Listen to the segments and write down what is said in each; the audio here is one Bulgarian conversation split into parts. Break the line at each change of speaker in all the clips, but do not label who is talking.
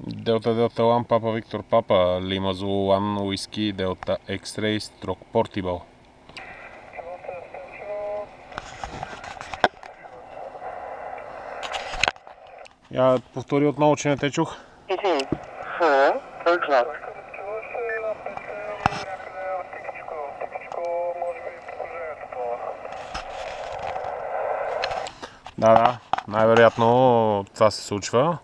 Delta Delta 1 Papa Victor Papa Lima Zulu 1 Whiskey Delta X-Ray Stroke Portable. Я повтори отново, че не те чух. Да, най-вероятно това се случва.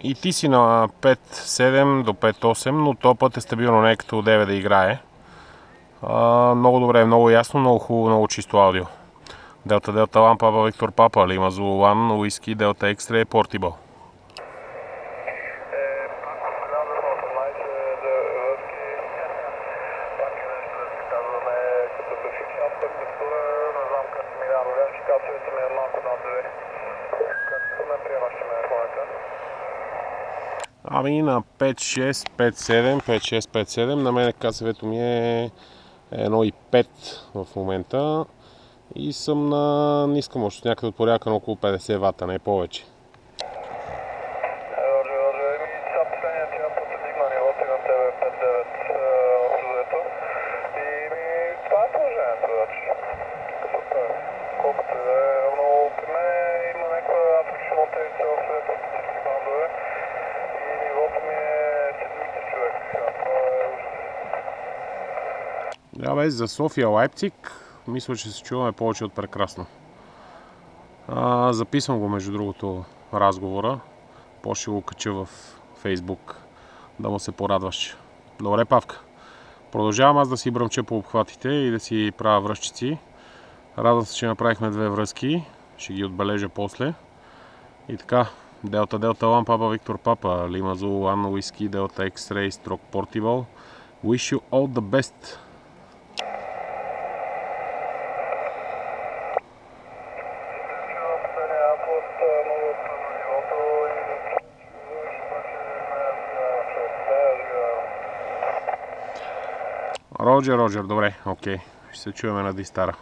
И ти си на 5.7 до 5.8, но този път е стабилно, не е като 9 да играе. Много добре, много ясно, много хубаво, много чисто аудио. Delta Delta 1 Papa Victor Papa Lima Zulu 1 Whiskey Delta X-Ray Portable. На 5.6, 5.7, 5.6, 5.7, на мен КСВ-то ми е 1.5 в момента и съм на ниска мощност, някъде от порядъка на около 50 вата, не повече. За София Лайпциг мисля, че се чуваме повече от прекрасно. Записвам го между другото разговора. Ще го кача в Фейсбук, да му се порадваш. Добре, Павка. Продължавам аз да си бръмча по обхватите и да си правя връзчици. Радвам се, че направихме 2 връзки. Ще ги отбележа после. И така, Delta Delta 1 Papa Victor Papa Lima Zulu 1 Whiskey Delta X-Ray Stroke Portable. Wish you all the best. Роджер, добре, окей. Ще се чуем на Дистара.